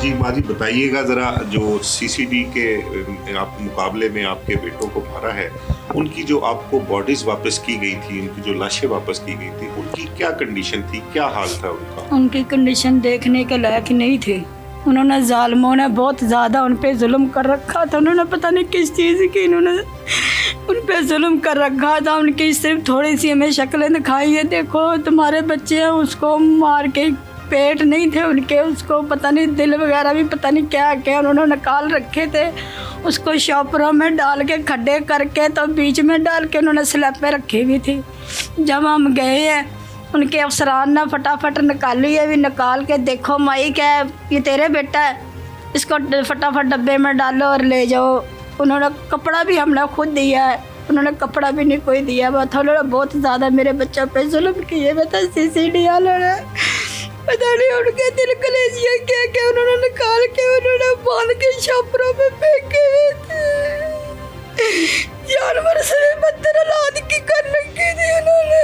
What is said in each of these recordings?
जी माजी बताइएगा ज़रा, जो सीसीडी के आप मुकाबले में आपके बेटों को मारा है, उनकी जो आपको बॉडीज वापस की गई थी, उनकी जो लाशें वापस की गई थी, उनकी क्या कंडीशन थी, क्या हाल था उनका? उनकी कंडीशन देखने के लायक नहीं थी। उन्होंने जालिमों ने बहुत ज़्यादा उन पे जुल्म कर रखा था। उन्होंने पता नहीं किस चीज़ की इन्होंने उन पे जुल्म कर रखा था। उनकी सिर्फ थोड़ी सी हमें शक्लें दिखाई है, देखो तुम्हारे बच्चे हैं, उसको मार के पेट नहीं थे उनके, उसको पता नहीं दिल वगैरह भी पता नहीं क्या क्या उन्होंने निकाल रखे थे। उसको शॉपरों में डाल के खड्डे करके तो बीच में डाल के उन्होंने स्लैपें रखी हुई थी। जब हम गए हैं उनके अफसरान ने फटाफट निकाली है, भी निकाल के देखो माई क्या है, ये तेरे बेटा है, इसको फटाफट डब्बे में डालो और ले जाओ। उन्होंने कपड़ा भी हमने खुद दिया है, उन्होंने कपड़ा भी नहीं कोई दिया। बात उन्होंने बहुत ज़्यादा मेरे बच्चों पे जुल्म किए। बता सीसीडी वालों ने पता नहीं उनके दिल कलेजिया क्या क्या उन्होंने निकाल के उन्होंने बांध के छापरों में फेंके हुए थे। जानवर से भी बदतर औलाद की कर रखी थी उन्होंने।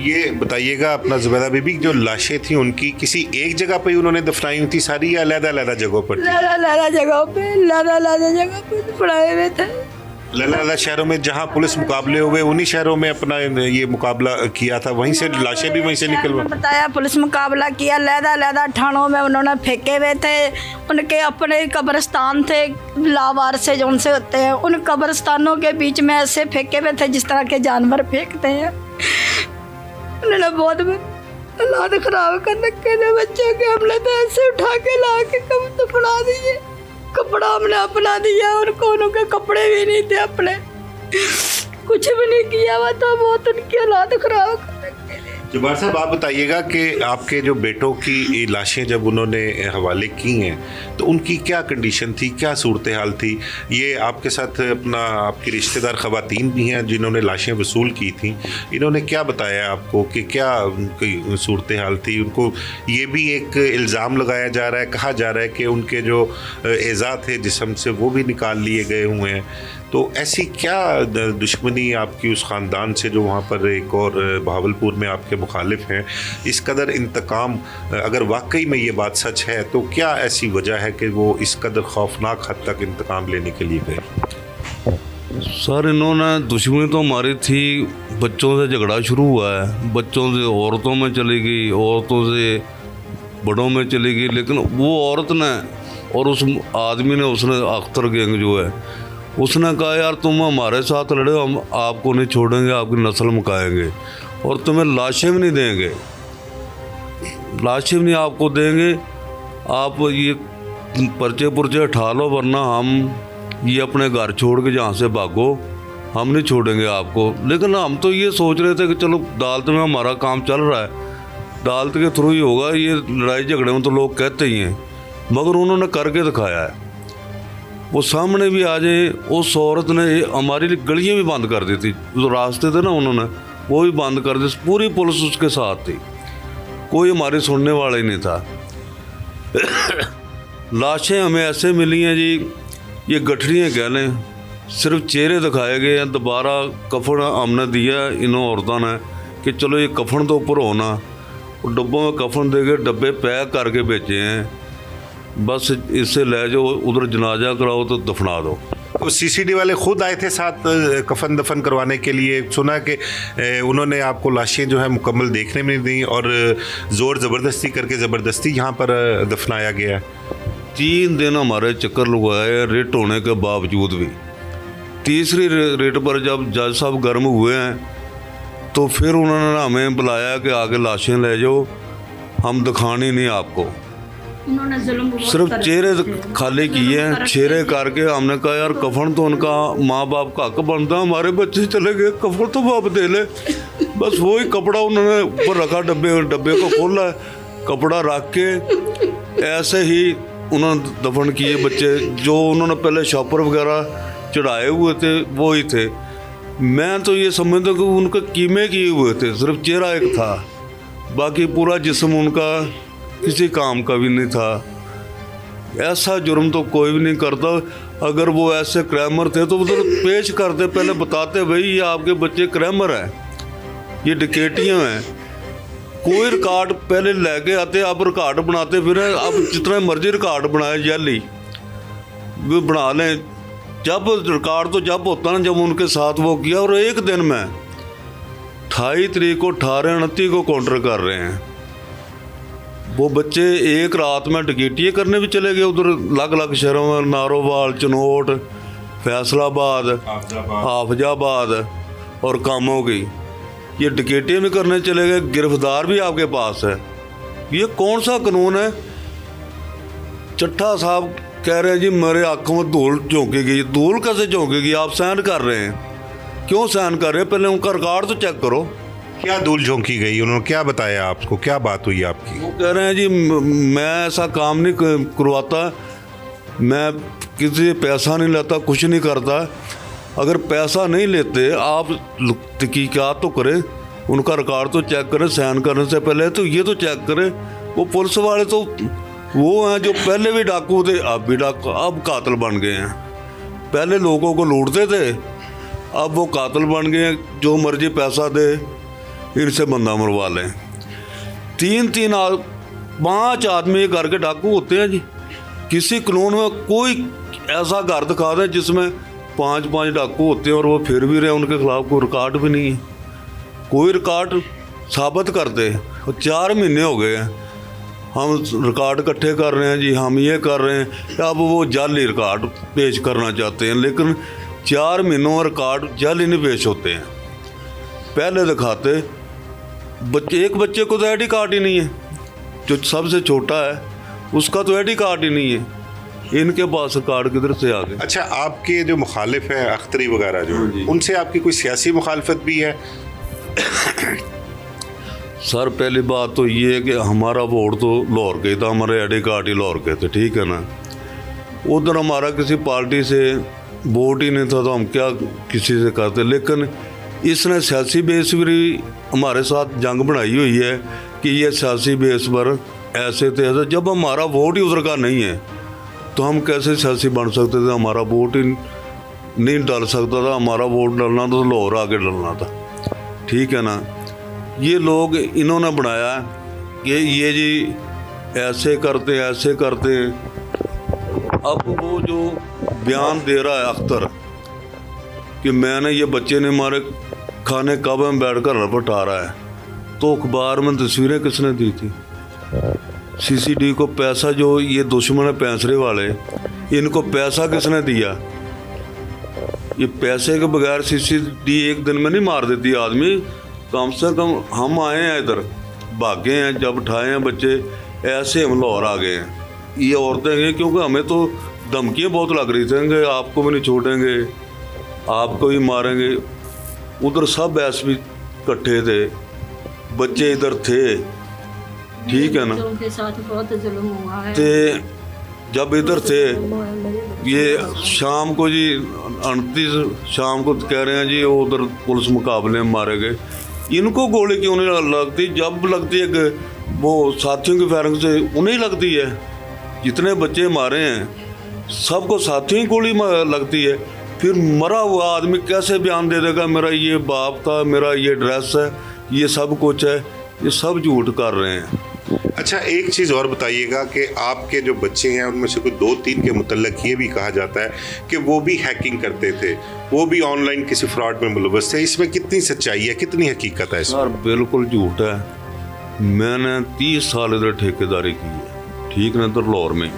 ये बताइएगा अपना ज़ुबैदा बीबी, जो लाशें थी उनकी किसी एक जगह पे उन्होंने दफनाई हुई थी सारी, या अलग-अलग जगहों पर? अलग-अलग जगहों पे, अलग-अलग जगह पे दफनाए हुए थे। अलग-अलग शहरों में जहाँ पुलिस मुकाबले हुए, उन्हीं शहरों में अपना ये मुकाबला किया था, वहीं से लाशें भी वहीं से निकलवा बताया। पुलिस मुकाबला किया, लहदा थानों में उन्होंने फेंके हुए थे। उनके अपने कब्रिस्तान थे लावार से जो उनसे होते हैं, उन कब्रिस्तानों के बीच में ऐसे फेंके हुए थे जिस तरह के जानवर फेंकते हैं। उन्होंने बहुत हालात खराब कर रखे थे बच्चों के। हमने तो ऐसे उठा के ला के कब दफना दिए, कपड़ा हमने अपना दिया, उनको उनके कपड़े भी नहीं थे अपने, कुछ भी नहीं किया हुआ था। बहुत उनकी हालात खराब कर रखे थे। जब्बार साहब, आप बताइएगा कि आपके जो बेटों की लाशें जब उन्होंने हवाले की हैं तो उनकी क्या कंडीशन थी, क्या सूरत हाल थी? ये आपके साथ अपना आपकी रिश्तेदार ख़वातीन भी हैं जिन्होंने लाशें वसूल की थी, इन्होंने क्या बताया आपको कि क्या उनकी सूरत हाल थी? उनको ये भी एक इल्ज़ाम लगाया जा रहा है, कहा जा रहा है कि उनके जो एज़ा थे जिस्म से वो भी निकाल लिए गए हुए हैं। तो ऐसी क्या दुश्मनी आपकी उस ख़ानदान से जो वहाँ पर एक और बहावलपुर में आपके मुखालिफ हैं, इस कदर इंतकाम, अगर वाकई में ये बात सच है तो क्या ऐसी वजह है कि वो इस कदर खौफनाक हद तक इंतकाम लेने के लिए गए? सर, इन्होंने दुश्मनी तो हमारी थी, बच्चों से झगड़ा शुरू हुआ है, बच्चों से औरतों में चली गई, औरतों से बड़ों में चली गई। लेकिन वो औरत ने और उस आदमी ने, उसने अख्तर गैंग जो है, उसने कहा यार तुम हमारे साथ लड़े, हम आपको नहीं छोड़ेंगे, आपकी नस्ल मुकाएंगे और तुम्हें लाशें भी नहीं देंगे, लाशें भी नहीं आपको देंगे, आप ये पर्चे पुर्चे उठा लो, वरना हम ये अपने घर छोड़ के जहाँ से भागो, हम नहीं छोड़ेंगे आपको। लेकिन हम तो ये सोच रहे थे कि चलो अदालत में हमारा काम चल रहा है, अदालत के थ्रू ही होगा, ये लड़ाई झगड़े में तो लोग कहते ही हैं, मगर उन्होंने करके दिखाया है। वो सामने भी आ जाए, उस औरत ने हमारी गलियाँ भी बंद कर दी थी, जो रास्ते थे ना उन्होंने वो भी बंद कर दी, पूरी पुलिस उसके साथ थी, कोई हमारी सुनने वाला ही नहीं था। लाशें हमें ऐसे मिली हैं जी, ये गठरियाँ कह लें, सिर्फ चेहरे दिखाए गए हैं। दोबारा कफन हमने दिया इन औरतों ने कि चलो ये कफन तो ऊपर होना, और डब्बों में कफन दे के डब्बे पैक करके भेजे हैं, बस इससे ले जाओ, उधर जनाजा कराओ तो दफना दो। तो सीसीडी वाले खुद आए थे साथ कफन दफन करवाने के लिए? सुना कि उन्होंने आपको लाशें जो है मुकम्मल देखने में नहीं दी और ज़ोर ज़बरदस्ती करके ज़बरदस्ती यहाँ पर दफनाया गया। 3 दिन हमारे चक्कर लगाए रिट होने के बावजूद भी। तीसरी रिट पर जब जज साहब गर्म हुए हैं तो फिर उन्होंने हमें बुलाया कि आगे लाशें ले जाओ, हम दिखानी नहीं आपको, सिर्फ चेहरे खाली किए हैं, चेहरे करके। हमने कहा यार कफन तो उनका माँ बाप का हक बनता, हमारे बच्चे चले गए, कफन तो बाप दे ले। बस वही कपड़ा उन्होंने ऊपर रखा, डब्बे को खोला, कपड़ा रख के ऐसे ही उन्होंने दफन किए बच्चे। जो उन्होंने पहले शॉपर वगैरह चढ़ाए हुए थे वो ही थे। मैं तो ये समझता कि उनके कीमे किए हुए थे, सिर्फ चेहरा एक था, बाकी पूरा जिस्म उनका किसी काम का भी नहीं था। ऐसा जुर्म तो कोई भी नहीं करता। अगर वो ऐसे क्रैमर थे तो उधर पेश करते, पहले बताते भाई ये आपके बच्चे क्रैमर हैं, ये डकैतियाँ हैं, कोई रिकॉर्ड पहले लेके आते, अब रिकॉर्ड बनाते फिर अब जितना मर्जी रिकॉर्ड बनाए जाली वो बना लें। जब रिकॉर्ड तो जब होता ना जब उनके साथ वो किया, और एक दिन में 28 तरीक को 18 29 को काउंटर कर रहे हैं। वो बच्चे एक रात में डकैती करने भी चले गए उधर अलग अलग शहरों में, नारोवाल, चनोट, फैसलाबाद, हाफजाबाद और कामों की। ये डकैती भी करने चले गए, गिरफ्तार भी आपके पास है। ये कौन सा कानून है? चट्टा साहब कह रहे हैं जी मेरे आंखों में धूल झोंकेगी। धूल कैसे झोंकेगी? आप साइन कर रहे हैं, क्यों साइन कर रहे हैं? पहले उनका रिकॉर्ड तो चेक करो। क्या धूल झोंकी गई? उन्होंने क्या बताया आपको? क्या बात हुई आपकी? वो कह रहे हैं जी मैं ऐसा काम नहीं करवाता, मैं किसी से पैसा नहीं लेता, कुछ नहीं करता। अगर पैसा नहीं लेते आप तहकीकात तो करें, उनका रिकॉर्ड तो चेक करें, साइन करने से पहले तो ये तो चेक करें। वो पुलिस वाले तो वो हैं जो पहले भी डाकू थे, अब भी डाकू, अब कातिल बन गए हैं। पहले लोगों को लूटते थे, अब वो कातिल बन गए हैं। जो मर्जी पैसा दे इनसे बंदा मरवा लें। 5 आदमी करके डाकू होते हैं जी। किसी कानून में कोई ऐसा घर दिखा दें जिसमें 5 डाकू होते हैं और वो फिर भी रहे, उनके खिलाफ कोई रिकॉर्ड भी नहीं है, कोई रिकॉर्ड साबित करते। 4 महीने हो गए हैं हम रिकॉर्ड इकट्ठे कर रहे हैं जी, हम ये कर रहे हैं। अब वो जाली रिकॉर्ड पेश करना चाहते हैं, लेकिन 4 महीनों में रिकॉर्ड जाली नहीं पेश होते हैं। पहले दिखाते एक बच्चे को तो आईडी कार्ड ही नहीं है, जो सबसे छोटा है उसका तो आईडी कार्ड ही नहीं है। इनके पास रिकॉर्ड किधर से आ गए? अच्छा, आपके जो मुखालिफ हैं अख्तरी वगैरह जो, उनसे आपकी कोई सियासी मुखालफत भी है? सर पहली बात तो ये है कि हमारा वोट तो लाहौर के था, हमारे आईडी कार्ड ही लाहौर के थे, ठीक है ना। उधर हमारा किसी पार्टी से वोट ही नहीं था तो हम क्या किसी से करते। लेकिन इसने सियासी बेस पर हमारे साथ जंग बनाई हुई है कि ये सियासी बेस पर ऐसे थे ऐसे। जब हमारा वोट ही उधर का नहीं है तो हम कैसे सियासी बन सकते थे? हमारा वोट ही नहीं डाल सकता था। हमारा वोट डालना तो लाहौर आके डालना था, ठीक है ना। ये लोग इन्होंने बनाया कि ये जी ऐसे करते ऐसे करते। अब वो जो बयान दे रहा है अख्तर कि मैंने ये बच्चे ने हमारे खाने कब में बैठ कर रपटा रहा है, तो अखबार में तस्वीरें किसने दी थी? CCD को पैसा, जो ये दुश्मन है पैंसरे वाले, इनको पैसा किसने दिया? ये पैसे के बगैर CCD एक दिन में नहीं मार देती आदमी। कम से कम हम आए हैं इधर, भागे हैं, जब उठाए हैं बच्चे ऐसे हम लाहौर आ गए हैं। ये औरतें हैं क्योंकि हमें तो धमकियाँ बहुत लग रही थी कि आपको भी नहीं छोड़ेंगे, आपको भी मारेंगे। उधर सब ऐसे इकट्ठे थे, बच्चे इधर थे, ठीक है ना। उनके साथ बहुत जुल्म हुआ है। तो जब इधर थे ये शाम को जी 29 शाम को कह रहे हैं जी उधर पुलिस मुकाबले में मारे गए। इनको गोली क्यों नहीं लगती? जब लगती है कि वो साथियों की फायरिंग से उन्हें लगती है। जितने बच्चे मारे हैं सबको साथियों की गोली लगती है। फिर मरा हुआ आदमी कैसे बयान दे देगा मेरा ये बाप था, मेरा ये ड्रेस है, ये सब कुछ है? ये सब झूठ कर रहे हैं। अच्छा, एक चीज़ और बताइएगा कि आपके जो बच्चे हैं उनमें से कोई 2-3 के मुतल्लक ये भी कहा जाता है कि वो भी हैकिंग करते थे, वो भी ऑनलाइन किसी फ्रॉड में मुलव्वस थे। इसमें कितनी सच्चाई है, कितनी हकीकत है इसमें? सर बिल्कुल झूठ है। मैंने 30 साल इधर ठेकेदारी की है, ठीक ना, इधर लाहौर में।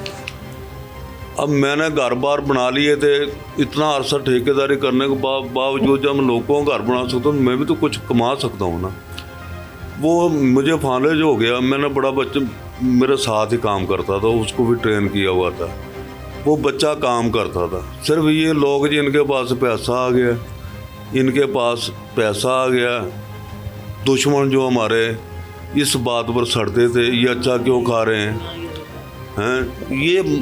अब मैंने घर बार बना लिए थे। इतना अरसा ठेकेदारी करने के बावजूद जब मैं लोगों का घर बना सकता हूँ, मैं भी तो कुछ कमा सकता हूँ ना। वो मुझे फालेज हो गया। मैंने बड़ा बच्चा मेरे साथ ही काम करता था, उसको भी ट्रेन किया हुआ था। वो बच्चा काम करता था। सिर्फ ये लोग जी इनके पास पैसा आ गया, इनके पास पैसा आ गया। दुश्मन जो हमारे इस बात पर सड़ते थे ये अच्छा क्यों खा रहे हैं, ये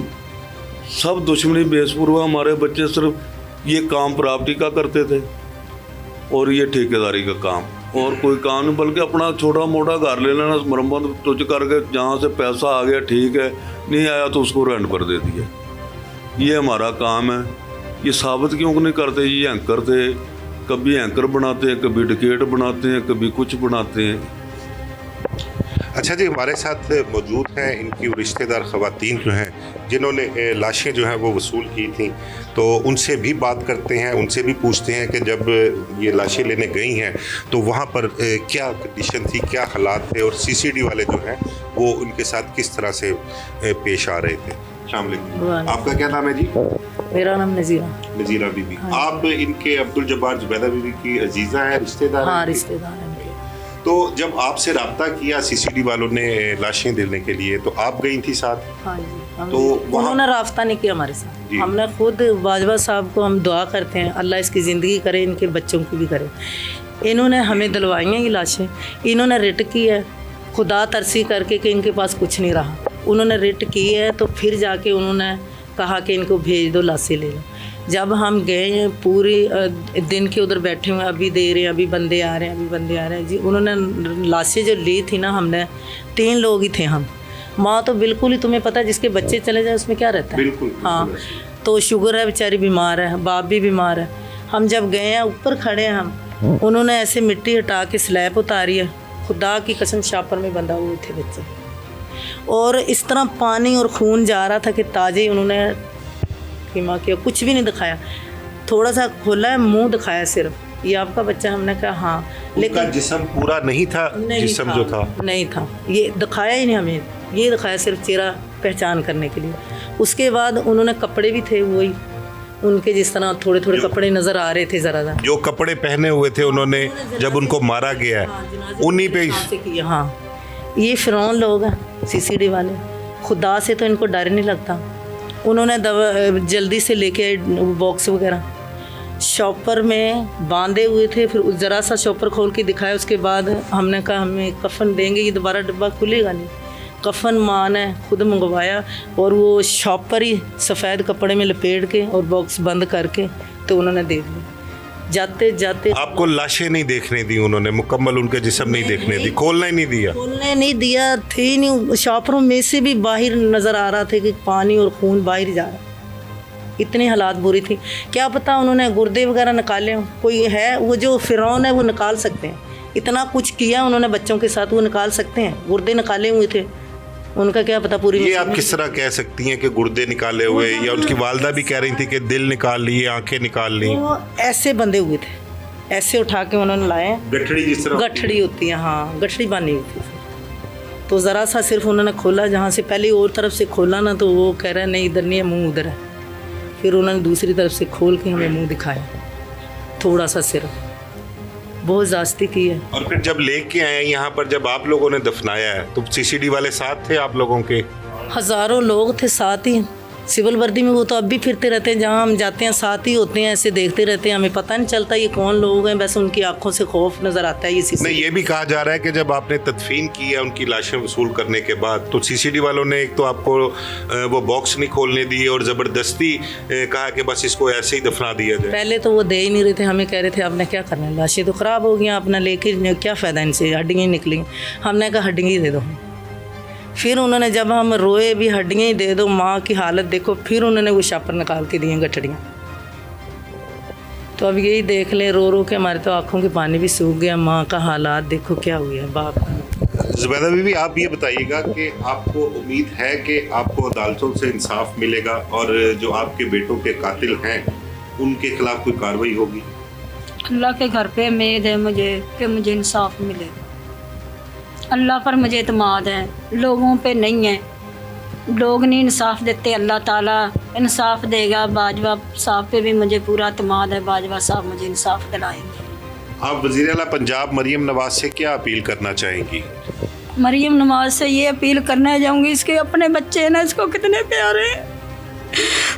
सब दुश्मनी बेस पर हुआ। हमारे बच्चे सिर्फ ये काम प्रॉपर्टी का करते थे और ये ठेकेदारी का काम, और कोई काम नहीं, बल्कि अपना छोटा मोटा घर ले लेना, मरम्मत तुझ करके जहाँ से पैसा आ गया ठीक है, नहीं आया तो उसको रेंट पर दे दिया। ये हमारा काम है। ये साबित क्यों नहीं करते? ये एंकर थे, कभी एंकर बनाते हैं, कभी डिकेट बनाते हैं, कभी कुछ बनाते हैं। अच्छा जी, हमारे साथ मौजूद हैं इनकी रिश्तेदार ख़वातीन जो हैं जिन्होंने लाशें जो हैं वो वसूल की थी, तो उनसे भी बात करते हैं, उनसे भी पूछते हैं कि जब ये लाशें लेने गई हैं तो वहाँ पर क्या कंडीशन थी, क्या हालात थे, और सीसीडी वाले जो हैं वो उनके साथ किस तरह से पेश आ रहे थे। अस्सलाम वालेकुम। आपका क्या नाम है जी? मेरा नाम नज़ीरा। नज़ीरा बीबी। आप इनके अब्दुल जब्बार जुबैदा बीबी की अजीज़ा हैं, रिश्तेदार हाँ, हैं? रिश्तेदार हैं मेरे। तो जब आपसे रब्ता किया सीसीडी वालों ने लाशें देने के लिए, तो आप गई थी साथ? हाँ जी। तो वहाँ- उन्होंने रास्ता नहीं किया हमारे साथ। जी। हमने खुद बाजवा साहब को हम दुआ करते हैं अल्लाह इसकी ज़िंदगी करे, इनके बच्चों की भी करे। इन्होंने हमें दिलवाई हैं ये लाशें, इन्होंने रिट की है खुदा तरसी करके कि इनके पास कुछ नहीं रहा। उन्होंने रिट की है तो फिर जाके उन्होंने कहा कि इनको भेज दो, लाशें ले लो। जब हम गए हैं पूरी दिन के उधर बैठे हुए, अभी दे रहे हैं, अभी बंदे आ रहे हैं, अभी बंदे आ रहे हैं जी। उन्होंने लाशें जो ली थी ना, हमने 3 लोग ही थे हम। माँ तो बिल्कुल ही, तुम्हें पता है जिसके बच्चे चले जाए उसमें क्या रहता है। बिल्कुल। हाँ, तो शुगर है, बेचारी बीमार है, बाप भी बीमार है। हम जब गए हैं ऊपर खड़े हैं हम, उन्होंने ऐसे मिट्टी हटा के स्लैब उतारी है, खुदा की कसम शापर में बंधा हुए थे बच्चे, और इस तरह पानी और खून जा रहा था कि ताजे उन्होंने कीमा किया, कुछ भी नहीं दिखाया। थोड़ा सा खोला है, मुंह दिखाया सिर्फ, ये आपका बच्चा। हमने कहा हाँ, लेकिन जिस्म पूरा नहीं था, जिस्म जो था नहीं था, ये दिखाया ही नहीं हमें, ये दिखाया सिर्फ चेहरा पहचान करने के लिए। उसके बाद उन्होंने कपड़े भी थे वही उनके, जिस तरह थोड़े थोड़े कपड़े नज़र आ रहे थे ज़रा ज़रा, जो कपड़े पहने हुए थे उन्होंने जब उनको मारा गया है उन्हीं पे। हाँ, ये फिरौन लोग हैं सीसीडी वाले, खुदा से तो इनको डर नहीं लगता। उन्होंने दवा जल्दी से लेके बॉक्स वगैरह शॉपर में बांधे हुए थे, फिर ज़रा सा शॉपर खोल के दिखाया। उसके बाद हमने कहा हमें कफन देंगे, ये दोबारा डब्बा खुलेगा नहीं। कफन माँ ने खुद मंगवाया और वो शॉपर ही सफ़ेद कपड़े में लपेट के और बॉक्स बंद करके तो उन्होंने दे दिया। जाते जाते आपको लाशें नहीं देखने दी उन्होंने, मुकम्मल उनके जिस्म नहीं देखने दी, खोलना ही नहीं दिया? खोलने नहीं दिया, थे ही नहीं। शॉपरों में से भी बाहर नज़र आ रहा था कि पानी और खून बाहर जा रहा, इतनी हालात बुरी थी। क्या पता उन्होंने गुर्दे वगैरह निकाले हों, कोई है वो जो फिरौन है वो निकाल सकते हैं, इतना कुछ किया उन्होंने बच्चों के साथ, वो निकाल सकते हैं। गुर्दे निकाले हुए थे, उनका क्या पता पूरी। ये आप किस तरह कह सकती हैं कि गुर्दे निकाले हुए, या उनकी वालदा भी कह रही थी कि दिल निकाल लिए, आंखें निकाल ली? वो ऐसे बंधे हुए थे, ऐसे उठा के उन्होंने लाए। गठड़ी जिस तरह गठड़ी होती है, हाँ, गठड़ी बांधी हुई थी। तो ज़रा सा सिर्फ उन्होंने खोला, जहाँ से पहले और तरफ से खोला ना, तो वो कह रहा है नहीं इधर नहीं है, मुंह उधर है। फिर उन्होंने दूसरी तरफ से खोल के हमें मुंह दिखाया, थोड़ा सा सिर्फ, बहुत ज़्यादती की है। और फिर जब लेके आए यहाँ पर, जब आप लोगों ने दफनाया है, तो सीसीडी वाले साथ थे आप लोगों के? हज़ारों लोग थे साथ ही, सिविल वर्दी में। वो तो अब भी फिरते रहते हैं, जहाँ हम जाते हैं साथ ही होते हैं, ऐसे देखते रहते हैं, हमें पता नहीं चलता ये कौन लोग हैं, बस उनकी आंखों से खौफ नज़र आता है। ये नहीं, ये भी कहा जा रहा है कि जब आपने तदफीन की है उनकी लाशें वसूल करने के बाद, तो सीसीडी वालों ने एक तो आपको वो बॉक्स नहीं खोलने दिए और ज़बरदस्ती कहा कि बस इसको ऐसे ही दफना दिया जाए। पहले तो वो दे ही नहीं रहे थे, हमें कह रहे थे आपने क्या करना है, लाशें तो ख़राब हो गई, आपने लेके क्या फ़ायदा इनसे, हड्डियाँ निकली। हमने कहा हड्डियाँ ही दे दो। फिर उन्होंने, जब हम रोए भी, हड्डियाँ ही दे दो, माँ की हालत देखो, फिर उन्होंने वो शापर निकाल के दिए गठड़ियाँ। तो अब यही देख लें, रो रो के हमारे तो आँखों के पानी भी सूख गया। माँ का हालात देखो क्या हुआ है, बाप का। जुबैदा बीबी, आप ये बताइएगा कि आपको उम्मीद है कि आपको अदालतों से इंसाफ मिलेगा और जो आपके बेटों के कातिल हैं उनके खिलाफ कोई कार्रवाई होगी? अल्लाह के घर पे उम्मीद है मुझे कि मुझे इंसाफ मिलेगा। अल्लाह पर मुझे इत्मीनाद है, लोगों पे नहीं है। लोग नहीं इंसाफ देते, अल्लाह ताला इंसाफ देगा। बाजवा साहब पे भी मुझे पूरा इत्मीनाद है, बाजवा साहब मुझे इंसाफ दिलाएंगे। आप वज़ीर आला पंजाब मरियम नवाज से क्या अपील करना चाहेंगी? मरियम नवाज से ये अपील करना चाहूँगी, इसके अपने बच्चे हैं ना, इसको कितने प्यारे हैं,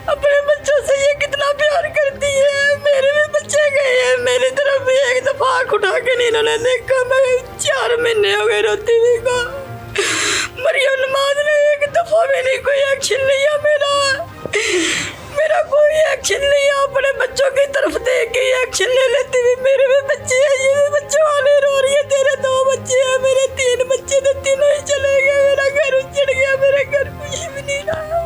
अपने बच्चों से ये कितना प्यार करती है। मेरे भी बच्चे गए हैं, मेरी तरफ भी एक दफ़ा आँख उठा के नहीं इन्होंने देखा। मैं 4 महीने हो गए रोती हुई को। मरियम नवाज ने एक दफ़ा भी नहीं कोई एक्शन लिया, मेरा कोई एक्शन लिया। अपने बच्चों की तरफ देख के एक्शन ले लेती हुई। मेरे भी बच्चे हैं, ये भी बच्चे वाले रो रही है, तेरे 2 बच्चे हैं, मेरे 3 बच्चे तो तीनों ही चले गए, मेरा घर उजड़ गया, मेरे घर कुछ भी नहीं रहा,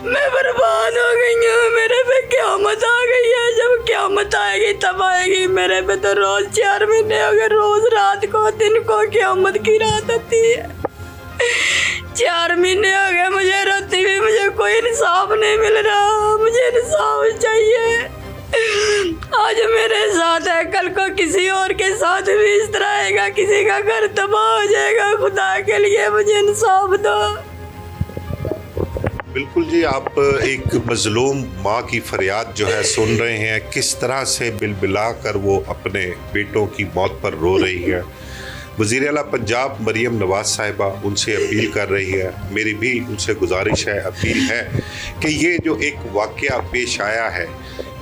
मैं बर्बाद हो गई हूँ। मेरे पे क़यामत आ गई है। जब क़यामत क़यामत आएगी तब आएगी। मेरे पे तो रोज़ 4 महीने हो गए, रोज़ रात को दिन को क़यामत की रात आती है। 4 महीने हो गए मुझे रोती हुई, मुझे कोई इंसाफ नहीं मिल रहा, मुझे इंसाफ चाहिए। आज मेरे साथ है, कल को किसी और के साथ भी इस तरह आएगा, किसी का घर तबाह हो जाएगा। खुदा के लिए मुझे इंसाफ दो। बिल्कुल जी, आप एक मजलूम माँ की फरियाद जो है सुन रहे हैं, किस तरह से बिलबिला कर वो अपने बेटों की मौत पर रो रही है। वज़ीर आला पंजाब मरियम नवाज़ साहिबा उनसे अपील कर रही है, मेरी भी उनसे गुजारिश है, अपील है कि ये जो एक वाक़या पेश आया है,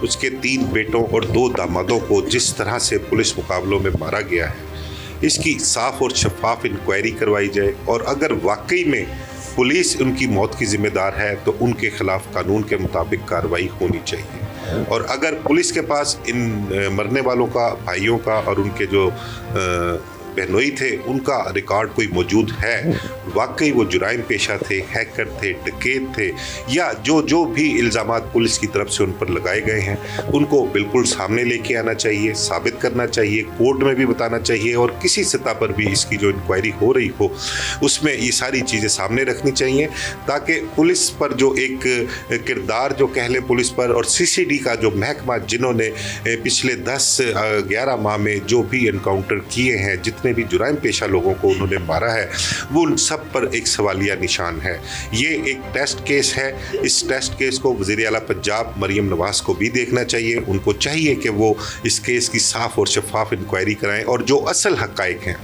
उसके 3 बेटों और 2 दामादों को जिस तरह से पुलिस मुकाबलों में मारा गया है, इसकी साफ़ और शफाफ इंक्वायरी करवाई जाए और अगर वाकई में पुलिस उनकी मौत की ज़िम्मेदार है तो उनके ख़िलाफ़ कानून के मुताबिक कार्रवाई होनी चाहिए। और अगर पुलिस के पास इन मरने वालों का, भाइयों का और उनके जो बहनोई थे उनका रिकॉर्ड कोई मौजूद है, वाकई वो जुराइम पेशा थे, हैकर थे, डकैत थे, या जो भी इल्ज़ामात पुलिस की तरफ से उन पर लगाए गए हैं उनको बिल्कुल सामने लेके आना चाहिए, साबित करना चाहिए, कोर्ट में भी बताना चाहिए और किसी सतह पर भी इसकी जो इंक्वायरी हो रही हो उसमें ये सारी चीज़ें सामने रखनी चाहिए, ताकि पुलिस पर जो एक किरदार जो कह लें पुलिस पर और CCD का जो महकमा जिन्होंने पिछले 10-11 माह में जो भी एनकाउंटर किए हैं, जितने भी जुराइम पेशा लोगों को उन्होंने मारा है, वो उन सब पर एक सवालिया निशान है। ये एक टेस्ट केस है, इस टेस्ट केस को वज़ीर आला पंजाब मरियम नवाज़ को भी देखना चाहिए। उनको चाहिए कि वो इस केस की साफ़ और शफाफ इंक्वायरी कराएं और जो असल हक़ाइक़ हैं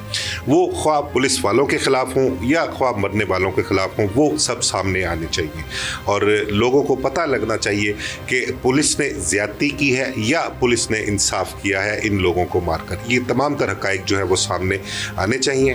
वो ख्वाह पुलिस वालों के ख़िलाफ़ हों या ख्वाह मरने वालों के ख़िलाफ़ हों, वो सब सामने आने चाहिए और लोगों को पता लगना चाहिए कि पुलिस ने ज़्यादती की है या पुलिस ने इंसाफ किया है इन लोगों को मारकर। ये तमाम तर हक़ाइक़ जो है वो सामने आने चाहिए।